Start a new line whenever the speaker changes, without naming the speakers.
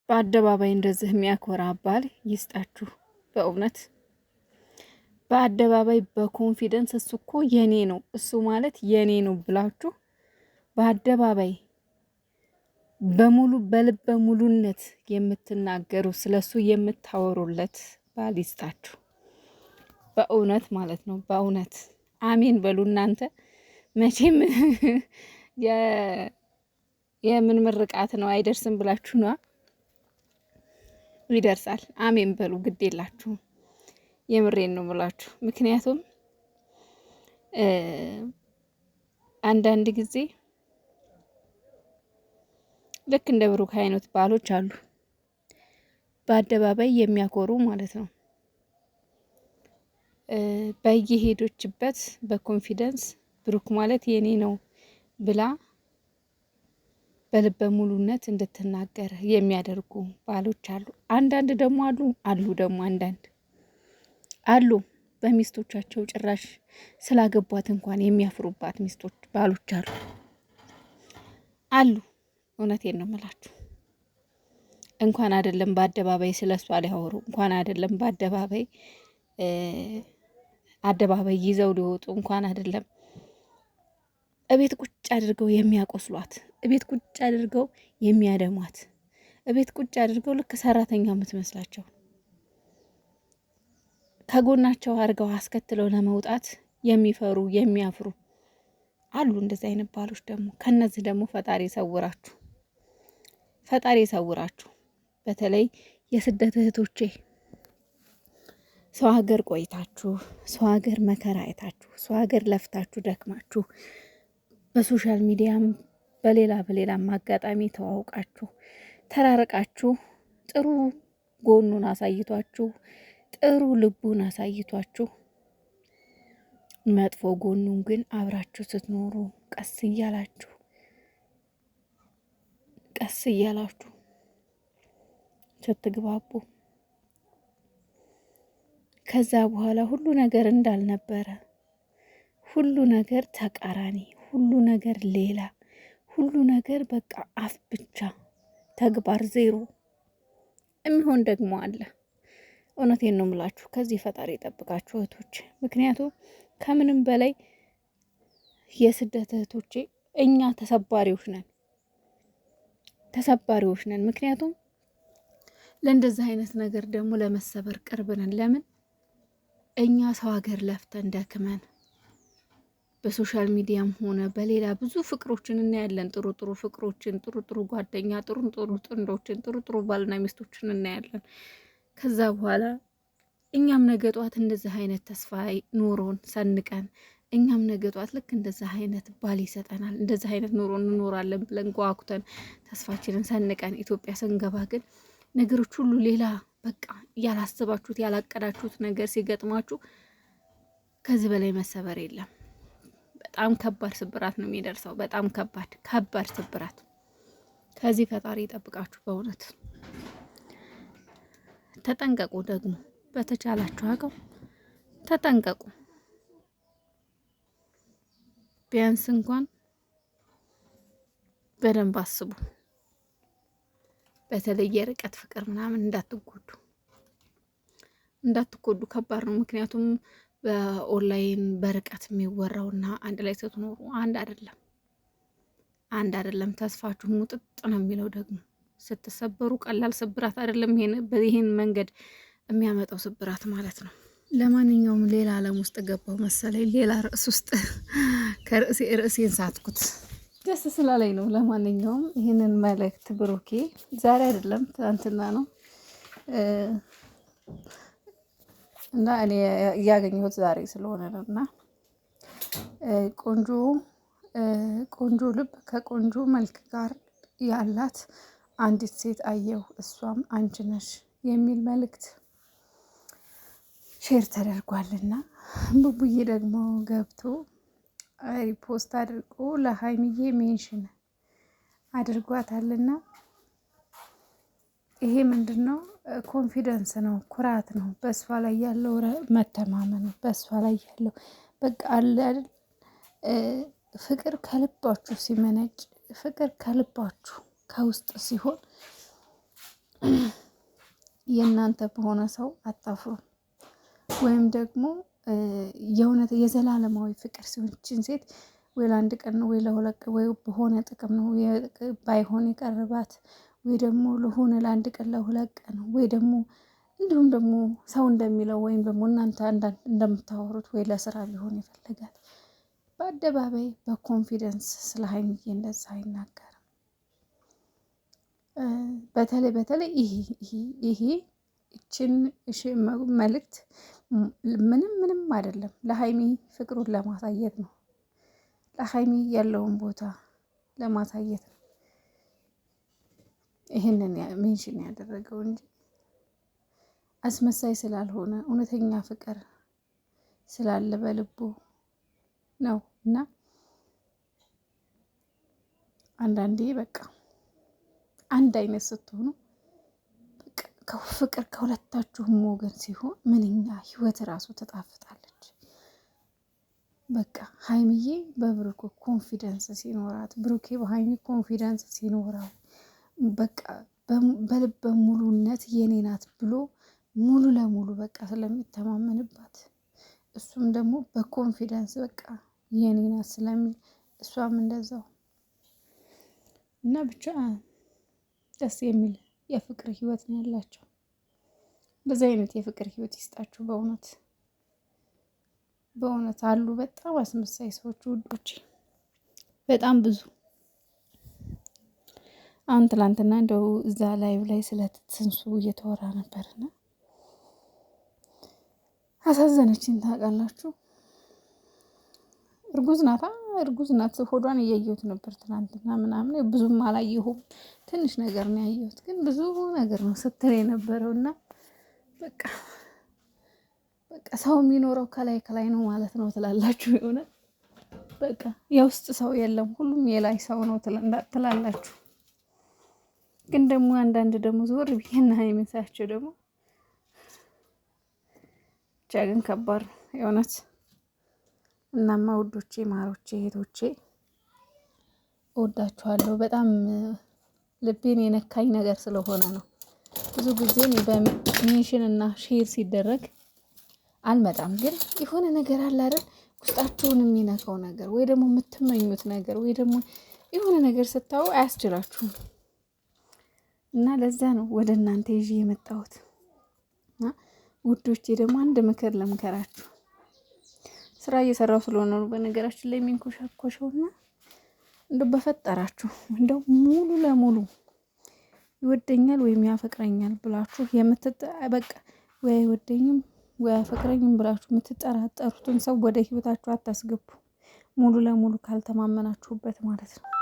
በአደባባይ እንደዚህ የሚያኮራ ባል ይስጣችሁ። በእውነት በአደባባይ በኮንፊደንስ እሱ እኮ የኔ ነው፣ እሱ ማለት የኔ ነው ብላችሁ በአደባባይ በሙሉ በልበ ሙሉነት የምትናገሩ ስለሱ የምታወሩለት ባል ይስጣችሁ። በእውነት ማለት ነው። በእውነት አሜን በሉ እናንተ። መቼም የምን ምርቃት ነው አይደርስም ብላችሁ ነዋ። ይደርሳል። አሜን በሉ፣ ግድ የላችሁም። የምሬን ነው ብላችሁ። ምክንያቱም አንዳንድ ጊዜ ልክ እንደ ብሩክ አይነት ባሎች አሉ፣ በአደባባይ የሚያኮሩ ማለት ነው። በየሄዶችበት በኮንፊደንስ ብሩክ ማለት የኔ ነው ብላ በልበ ሙሉነት እንድትናገር የሚያደርጉ ባሎች አሉ። አንዳንድ ደግሞ አሉ ደግሞ አንዳንድ አሉ በሚስቶቻቸው ጭራሽ ስላገቧት እንኳን የሚያፍሩባት ሚስቶች ባሎች አሉ። እውነቴን ነው የምላችሁ። እንኳን አይደለም በአደባባይ ስለሷ ሊያወሩ፣ እንኳን አይደለም አደባባይ ይዘው ሊወጡ፣ እንኳን አይደለም እቤት ቁጭ አድርገው የሚያቆስሏት፣ እቤት ቁጭ አድርገው የሚያደሟት፣ እቤት ቁጭ አድርገው ልክ ሰራተኛ የምትመስላቸው ከጎናቸው አድርገው አስከትለው ለመውጣት የሚፈሩ የሚያፍሩ አሉ። እንደዚህ አይነት ባሎች ደግሞ ከነዚህ ደግሞ ፈጣሪ ይሰውራችሁ፣ ፈጣሪ ይሰውራችሁ። በተለይ የስደት እህቶቼ ሰው ሀገር ቆይታችሁ፣ ሰው ሀገር መከራ አይታችሁ፣ ሰው ሀገር ለፍታችሁ ደክማችሁ በሶሻል ሚዲያም በሌላም አጋጣሚ ተዋውቃችሁ ተራርቃችሁ ጥሩ ጎኑን አሳይቷችሁ ጥሩ ልቡን አሳይቷችሁ መጥፎ ጎኑን ግን አብራችሁ ስትኖሩ ቀስ እያላችሁ ስትግባቡ ከዛ በኋላ ሁሉ ነገር እንዳልነበረ፣ ሁሉ ነገር ተቃራኒ፣ ሁሉ ነገር ሌላ፣ ሁሉ ነገር በቃ አፍ ብቻ ተግባር ዜሮ የሚሆን ደግሞ አለ። እውነቴን ነው የምላችሁ። ከዚህ ፈጣሪ ይጠብቃችሁ እህቶች። ምክንያቱም ከምንም በላይ የስደት እህቶቼ እኛ ተሰባሪዎች ነን። ምክንያቱም ለእንደዚህ አይነት ነገር ደግሞ ለመሰበር ቅርብ ነን። ለምን እኛ ሰው ሀገር ለፍተን ደክመን በሶሻል ሚዲያም ሆነ በሌላ ብዙ ፍቅሮችን እናያለን። ጥሩ ጥሩ ፍቅሮችን፣ ጥሩ ጥሩ ጓደኛ፣ ጥሩ ጥሩ ጥንዶችን፣ ጥሩ ጥሩ ባልና ሚስቶችን እናያለን። ከዛ በኋላ እኛም ነገ ጧት እንደዚህ አይነት ተስፋ ኑሮን ሰንቀን እኛም ነገ ጧት ልክ እንደዚህ አይነት ባል ይሰጠናል፣ እንደዚህ አይነት ኑሮ እንኖራለን ብለን ጓጉተን ተስፋችንን ሰንቀን ኢትዮጵያ ስንገባ ግን ነገሮች ሁሉ ሌላ በቃ ያላሰባችሁት ያላቀዳችሁት ነገር ሲገጥማችሁ ከዚህ በላይ መሰበር የለም። በጣም ከባድ ስብራት ነው የሚደርሰው። በጣም ከባድ ስብራት። ከዚህ ፈጣሪ ይጠብቃችሁ። በእውነት ተጠንቀቁ። ደግሞ በተቻላችሁ አቅም ተጠንቀቁ። ቢያንስ እንኳን በደንብ አስቡ። በተለይ የርቀት ፍቅር ምናምን እንዳትጎዱ ከባድ ነው። ምክንያቱም በኦንላይን በርቀት የሚወራውና አንድ ላይ ስትኖሩ አንድ አይደለም። ተስፋችሁ ሙጥጥ ነው የሚለው። ደግሞ ስትሰበሩ ቀላል ስብራት አይደለም። ይሄን መንገድ የሚያመጣው ስብራት ማለት ነው። ለማንኛውም ሌላ ዓለም ውስጥ ገባው መሰለኝ፣ ሌላ ርዕስ ውስጥ ርዕሴን ሳትኩት ደስ ስላለኝ ነው። ለማንኛውም ይህንን መልእክት ብሩኬ ዛሬ አይደለም ትናንትና ነው እና እኔ እያገኘሁት ዛሬ ስለሆነ ነው። እና ቆንጆ ልብ ከቆንጆ መልክ ጋር ያላት አንዲት ሴት አየሁ፣ እሷም አንቺ ነሽ የሚል መልእክት ሼር ተደርጓልና ቡቡዬ ደግሞ ገብቶ ሪፖስት አድርጎ ለሀይሚዬ ሜንሽን አድርጓታልና ይሄ ምንድን ነው? ኮንፊደንስ ነው፣ ኩራት ነው። በእሷ ላይ ያለው መተማመን፣ በእሷ ላይ ያለው በቃ አለ አይደል? ፍቅር ከልባችሁ ሲመነጭ፣ ፍቅር ከልባችሁ ከውስጥ ሲሆን የእናንተ በሆነ ሰው አታፍሩም። ወይም ደግሞ የእውነት የዘላለማዊ ፍቅር ሲሆን ይችን ሴት ወይ ለአንድ ቀን ነው ወይ ለሁለት ቀን ወይ በሆነ ጥቅም ነው ባይሆን የቀረባት ወይ ደግሞ ለሆነ ለአንድ ቀን ለሁለት ቀን ወይ ደግሞ እንዲሁም ደግሞ ሰው እንደሚለው ወይም ደግሞ እናንተ አንዳንድ እንደምታወሩት ወይ ለስራ ቢሆን የፈለጋት በአደባባይ በኮንፊደንስ ስለ ሀይሚዬ እንደዛ አይናገርም። በተለይ ይሄ ይችን መልእክት ምንም አይደለም፣ ለሀይሚ ፍቅሩን ለማሳየት ነው። ለሀይሚ ያለውን ቦታ ለማሳየት ነው ይህንን ሜንሽን ያደረገው እንጂ አስመሳይ ስላልሆነ እውነተኛ ፍቅር ስላለ በልቡ ነው። እና አንዳንዴ በቃ አንድ አይነት ስትሆኑ ፍቅር ከሁለታችሁም ወገን ሲሆን ምንኛ ህይወት ራሱ ትጣፍጣለች። በቃ ሀይሚዬ በብሩክ ኮንፊደንስ ሲኖራት፣ ብሩኬ በሀይሚ ኮንፊደንስ ሲኖረው በቃ በልበ ሙሉነት የኔ ናት ብሎ ሙሉ ለሙሉ በቃ ስለሚተማመንባት እሱም ደግሞ በኮንፊደንስ በቃ የኔ ናት ስለሚል እሷም እንደዛው እና ብቻ ደስ የሚል የፍቅር ህይወት ነው ያላቸው። በዚህ አይነት የፍቅር ህይወት ይስጣችሁ። በእውነት አሉ በጣም አስመሳይ ሰዎች ውዶች፣ በጣም ብዙ። አሁን ትላንትና እንደው እዛ ላይቭ ላይ ስለ ትንሱ እየተወራ ነበርና አሳዘነችኝ። ታውቃላችሁ እርጉዝ ናት። ሆዷን እያየሁት ነበር ትናንትና ምናምን፣ ብዙም አላየሁም፣ ትንሽ ነገር ነው ያየሁት፣ ግን ብዙ ነገር ነው ስትል የነበረው እና በቃ ሰው የሚኖረው ከላይ ነው ማለት ነው ትላላችሁ። የሆነ በቃ የውስጥ ሰው የለም፣ ሁሉም የላይ ሰው ነው ትላላችሁ። ግን ደግሞ አንዳንድ ደግሞ ዞር ብዬና የምንሳቸው ደግሞ ብቻ ግን ከባድ ነው የእውነት። እናማ ውዶቼ፣ ማሮቼ፣ እህቶቼ እወዳችኋለሁ። በጣም ልቤን የነካኝ ነገር ስለሆነ ነው። ብዙ ጊዜ በሜንሽን እና ሼር ሲደረግ አልመጣም፣ ግን የሆነ ነገር አለ አይደል ውስጣችሁን የሚነካው ነገር ወይ ደግሞ የምትመኙት ነገር ወይ ደግሞ የሆነ ነገር ስታዩ አያስችላችሁም እና ለዛ ነው ወደ እናንተ ይዤ የመጣሁት። ውዶቼ ደግሞ አንድ ምክር ልምከራችሁ። ስራ እየሰራው ስለሆነ ነው በነገራችን ላይ የሚንኮሻኮሸውና እንደው በፈጠራችሁ እንደው ሙሉ ለሙሉ ይወደኛል ወይም ያፈቅረኛል ብላችሁ በቃ ወይ አይወደኝም ወይ አያፈቅረኝም ብላችሁ የምትጠራጠሩትን ሰው ወደ ህይወታችሁ አታስገቡ። ሙሉ ለሙሉ ካልተማመናችሁበት ማለት ነው።